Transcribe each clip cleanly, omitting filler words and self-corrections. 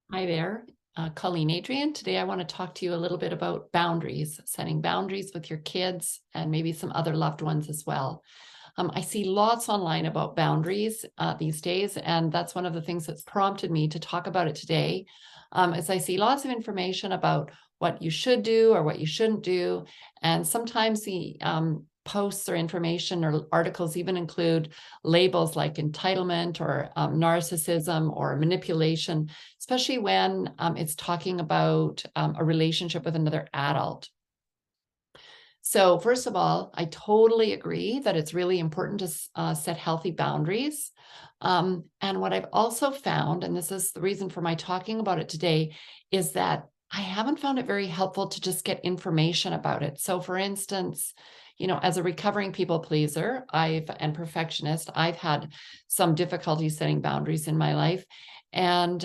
Hi there, Colleen Adrian. Today I want to talk to you a little bit about boundaries, setting boundaries with your kids and maybe some other loved ones as well. I see lots online about boundaries these days, and that's one of the things that's prompted me to talk about it today. As I see lots of information about what you should do or what you shouldn't do, and sometimes the posts or information or articles even include labels like entitlement or narcissism or manipulation, especially when it's talking about a relationship with another adult. So first of all, I totally agree that it's really important to set healthy boundaries. And what I've also found, and this is the reason for my talking about it today, is that I haven't found it very helpful to just get information about it. So for instance, as a recovering people pleaser, and perfectionist, I've had some difficulty setting boundaries in my life. And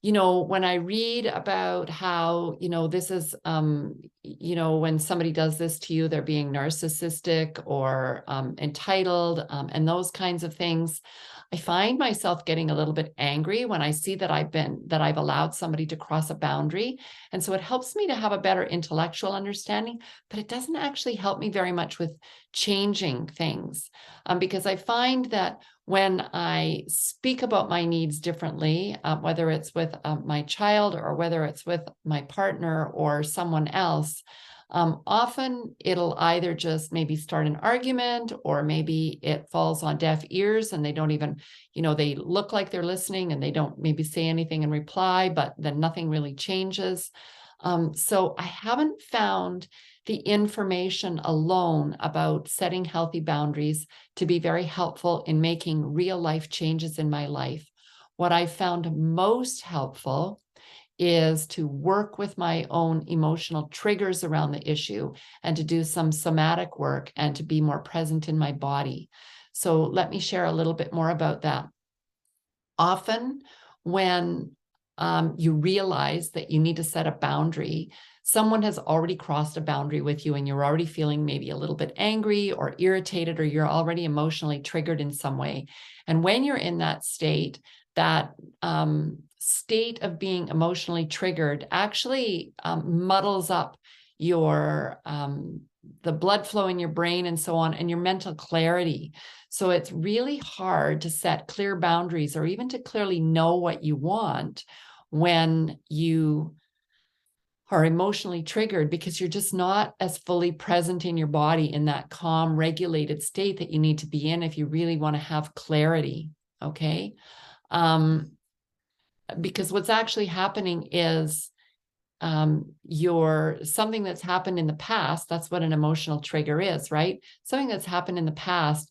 when I read about how, this is, when somebody does this to you, they're being narcissistic or entitled, and those kinds of things, I find myself getting a little bit angry when I see that I've allowed somebody to cross a boundary. And so it helps me to have a better intellectual understanding, but it doesn't actually help me very much with changing things, because I find that when I speak about my needs differently, whether it's with my child or whether it's with my partner or someone else, often it'll either just maybe start an argument, or maybe it falls on deaf ears and they don't even, they look like they're listening and they don't maybe say anything in reply, but then nothing really changes. So I haven't found the information alone about setting healthy boundaries to be very helpful in making real life changes in my life. What I found most helpful is to work with my own emotional triggers around the issue and to do some somatic work and to be more present in my body. So let me share a little bit more about that. Often, when you realize that you need to set a boundary, someone has already crossed a boundary with you and you're already feeling maybe a little bit angry or irritated, or you're already emotionally triggered in some way. And when you're in that state, that state of being emotionally triggered actually muddles up your the blood flow in your brain and so on, and your mental clarity. So it's really hard to set clear boundaries or even to clearly know what you want when you are emotionally triggered, because you're just not as fully present in your body in that calm, regulated state that you need to be in if you really want to have clarity. Okay. Because what's actually happening is your something that's happened in the past. That's what an emotional trigger is, right? Something that's happened in the past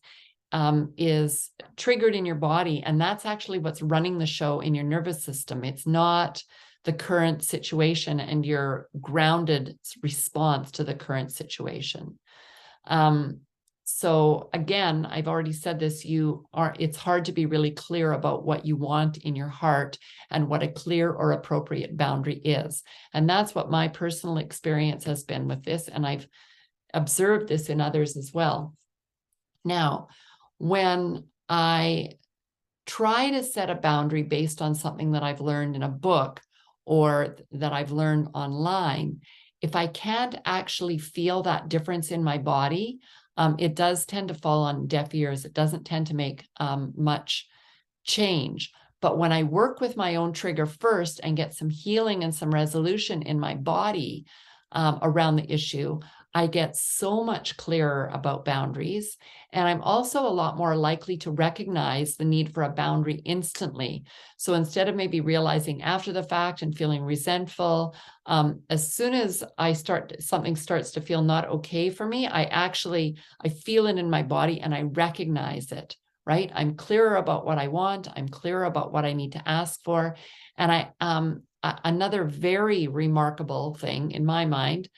is triggered in your body, and that's actually what's running the show in your nervous system. It's not the current situation and your grounded response to the current situation. So again, I've already said this, it's hard to be really clear about what you want in your heart and what a clear or appropriate boundary is. And that's what my personal experience has been with this. And I've observed this in others as well. Now, when I try to set a boundary based on something that I've learned in a book or that I've learned online, if I can't actually feel that difference in my body, it does tend to fall on deaf ears. It doesn't tend to make much change. But when I work with my own trigger first and get some healing and some resolution in my body around the issue, I get so much clearer about boundaries. And I'm also a lot more likely to recognize the need for a boundary instantly. So instead of maybe realizing after the fact and feeling resentful, as soon as something starts to feel not okay for me, I feel it in my body and I recognize it, right? I'm clearer about what I want. I'm clearer about what I need to ask for. And another very remarkable thing in my mind,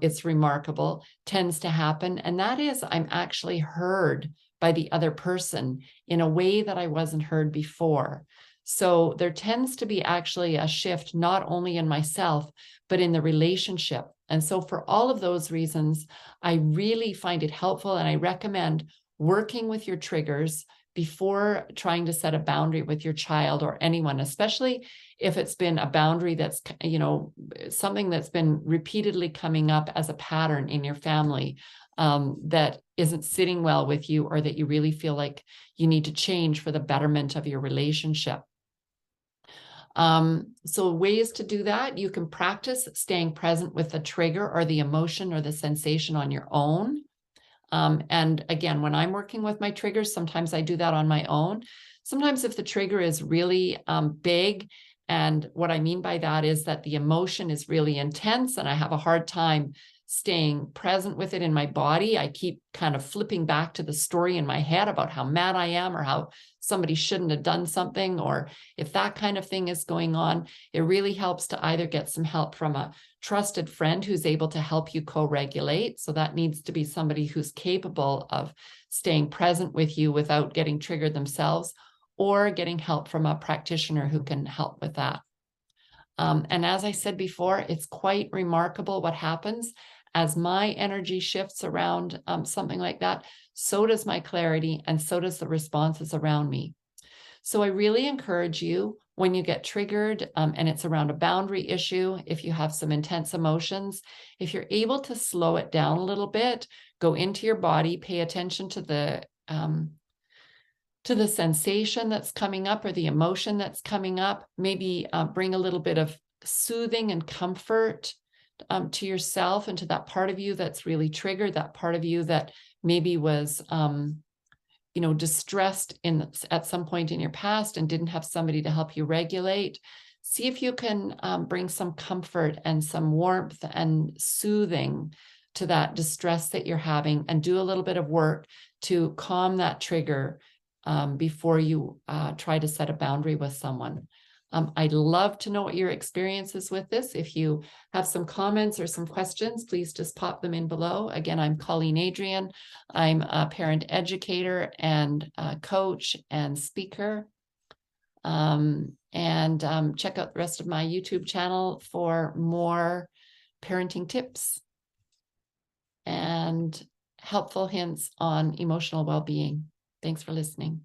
it's remarkable, tends to happen. And that is, I'm actually heard by the other person in a way that I wasn't heard before. So there tends to be actually a shift, not only in myself, but in the relationship. And so for all of those reasons, I really find it helpful. And I recommend working with your triggers, before trying to set a boundary with your child or anyone, especially if it's been a boundary that's, something that's been repeatedly coming up as a pattern in your family, that isn't sitting well with you, or that you really feel like you need to change for the betterment of your relationship. So ways to do that: you can practice staying present with the trigger or the emotion or the sensation on your own. And again, when I'm working with my triggers, sometimes I do that on my own. Sometimes if the trigger is really big, and what I mean by that is that the emotion is really intense and I have a hard time staying present with it in my body, I keep kind of flipping back to the story in my head about how mad I am, or how somebody shouldn't have done something, or if that kind of thing is going on, it really helps to either get some help from a trusted friend who's able to help you co-regulate. So that needs to be somebody who's capable of staying present with you without getting triggered themselves, or getting help from a practitioner who can help with that. And as I said before, it's quite remarkable what happens as my energy shifts around something like that. So does my clarity, and so does the responses around me. So I really encourage you, when you get triggered and it's around a boundary issue, if you have some intense emotions, if you're able to slow it down a little bit, go into your body, pay attention to the sensation that's coming up or the emotion that's coming up, maybe bring a little bit of soothing and comfort to yourself and to that part of you that's really triggered, that part of you that maybe was distressed at some point in your past and didn't have somebody to help you regulate. See if you can bring some comfort and some warmth and soothing to that distress that you're having, and do a little bit of work to calm that trigger before you try to set a boundary with someone. I'd love to know what your experience is with this. If you have some comments or some questions, please just pop them in below. Again, I'm Colleen Adrian. I'm a parent educator and coach and speaker. Check out the rest of my YouTube channel for more parenting tips and helpful hints on emotional well-being. Thanks for listening.